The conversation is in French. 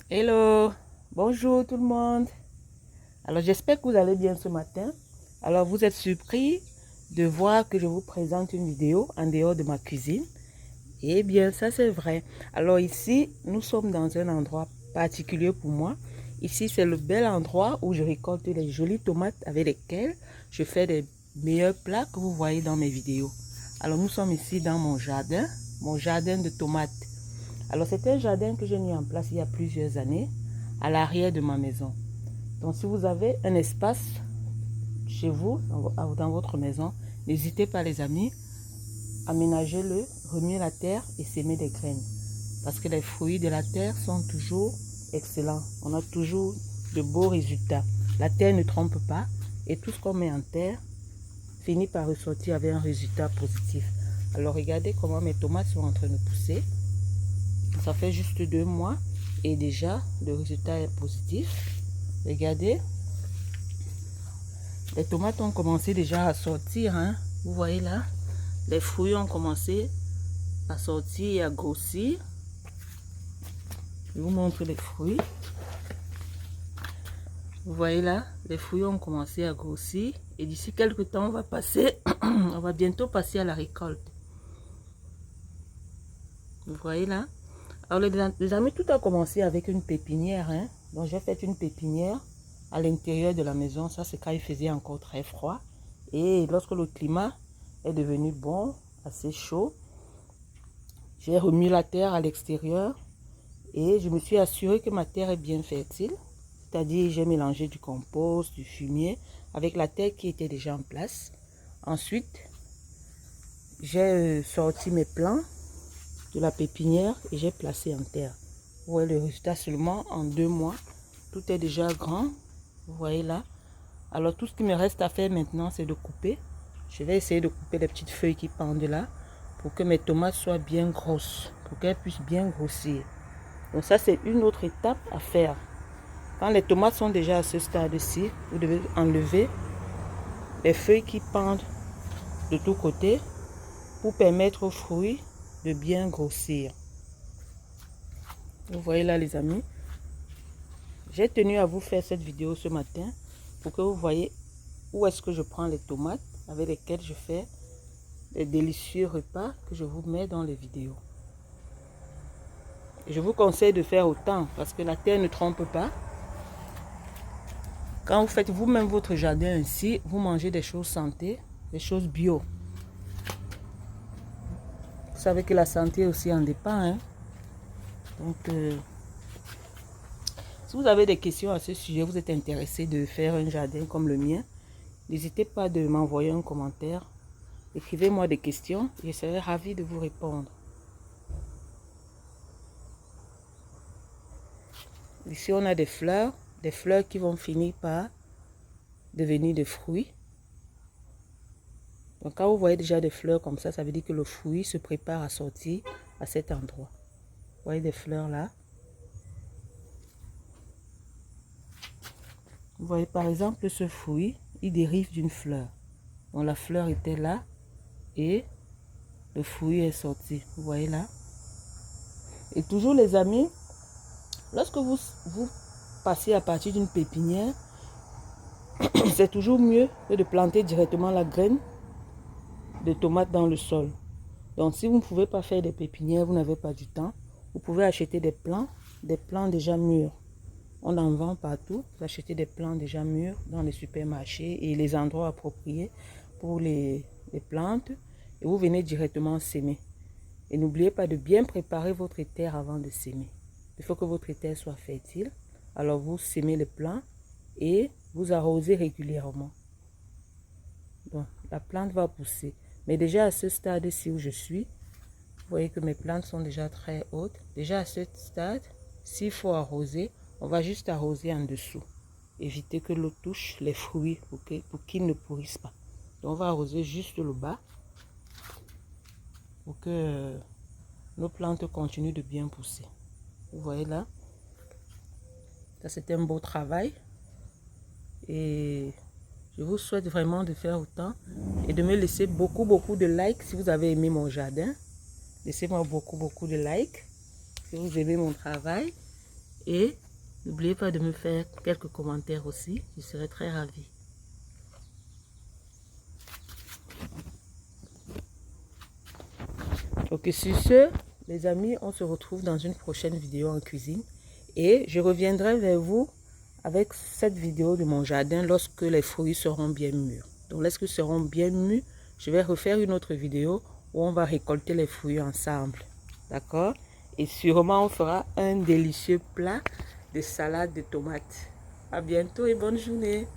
Hello, bonjour tout le monde. Alors j'espère que vous allez bien ce matin. Alors vous êtes surpris de voir que je vous présente une vidéo en dehors de ma cuisine. Eh bien ça c'est vrai. Alors ici nous sommes dans un endroit particulier pour moi. Ici c'est le bel endroit où je récolte les jolies tomates avec lesquelles je fais des meilleurs plats que vous voyez dans mes vidéos. Alors nous sommes ici dans mon jardin de tomates. Alors c'est un jardin que j'ai mis en place il y a plusieurs années à l'arrière de ma maison. Donc si vous avez un espace chez vous, dans votre maison, n'hésitez pas les amis, aménagez-le, remuez la terre et semez des graines. Parce que les fruits de la terre sont toujours excellents. On a toujours de beaux résultats. La terre ne trompe pas et tout ce qu'on met en terre finit par ressortir avec un résultat positif. Alors regardez comment mes tomates sont en train de pousser. Ça fait juste 2 mois et déjà le résultat est positif. Regardez, les tomates ont commencé déjà à sortir, hein. Vous voyez là, les fruits ont commencé à sortir et à grossir. Je vous montre les fruits. Vous voyez là, les fruits ont commencé à grossir et d'ici quelques temps on va passer, on va bientôt passer à la récolte. Vous voyez là. Alors les amis, tout a commencé avec une pépinière, hein. Donc j'ai fait une pépinière à l'intérieur de la maison. Ça c'est quand il faisait encore très froid. Et lorsque le climat est devenu bon, assez chaud, j'ai remis la terre à l'extérieur et je me suis assuré que ma terre est bien fertile. C'est-à-dire j'ai mélangé du compost, du fumier avec la terre qui était déjà en place. Ensuite, j'ai sorti mes plants de la pépinière et j'ai placé en terre. Vous voyez le résultat seulement en 2 mois. Tout est déjà grand. Vous voyez là. Alors tout ce qui me reste à faire maintenant, c'est de couper. Je vais essayer de couper les petites feuilles qui pendent là pour que mes tomates soient bien grosses, pour qu'elles puissent bien grossir. Donc ça, c'est une autre étape à faire. Quand les tomates sont déjà à ce stade-ci, vous devez enlever les feuilles qui pendent de tous côtés pour permettre aux fruits de bien grossir. Vous voyez là les amis, j'ai tenu à vous faire cette vidéo ce matin pour que vous voyez où est-ce que je prends les tomates avec lesquelles je fais les délicieux repas que je vous mets dans les vidéos. Et je vous conseille de faire autant parce que la terre ne trompe pas. Quand vous faites vous-même votre jardin ainsi, vous mangez des choses santé, des choses bio. Vous savez que la santé aussi en dépend, hein? Donc, si vous avez des questions à ce sujet, vous êtes intéressé de faire un jardin comme le mien, n'hésitez pas de m'envoyer un commentaire. Écrivez-moi des questions, je serai ravie de vous répondre. Ici, on a des fleurs qui vont finir par devenir des fruits. Donc, quand vous voyez déjà des fleurs comme ça veut dire que le fruit se prépare à sortir à cet endroit. Vous voyez des fleurs là. Vous voyez par exemple ce fruit, il dérive d'une fleur. Donc la fleur était là et le fruit est sorti. Vous voyez là. Et toujours les amis, lorsque vous passez à partir d'une pépinière, c'est toujours mieux que de planter directement la graine de tomate dans le sol. Donc si vous ne pouvez pas faire des pépinières, vous n'avez pas du temps, vous pouvez acheter des plants déjà mûrs. On en vend partout. Vous achetez des plants déjà mûrs dans les supermarchés et les endroits appropriés pour les plantes. Et vous venez directement semer. Et n'oubliez pas de bien préparer votre terre avant de semer. Il faut que votre terre soit fertile. Alors vous semez les plants et vous arrosez régulièrement. Donc la plante va pousser. Mais déjà à ce stade-ci où je suis, vous voyez que mes plantes sont déjà très hautes. Déjà à ce stade, s'il faut arroser, on va juste arroser en dessous. Éviter que l'eau touche les fruits pour qu'ils ne pourrissent pas. Donc on va arroser juste le bas pour que nos plantes continuent de bien pousser. Vous voyez là, ça c'est un beau travail. Et je vous souhaite vraiment de faire autant et de me laisser beaucoup de likes si vous avez aimé mon jardin. Laissez-moi beaucoup de likes si vous aimez mon travail. Et n'oubliez pas de me faire quelques commentaires aussi, je serai très ravie. Ok, sur ce, les amis, on se retrouve dans une prochaine vidéo en cuisine. Et je reviendrai vers vous avec cette vidéo de mon jardin lorsque les fruits seront bien mûrs. Donc, lorsqu'ils seront bien mûrs, je vais refaire une autre vidéo où on va récolter les fruits ensemble. D'accord? Et sûrement, on fera un délicieux plat de salade de tomates. À bientôt et bonne journée.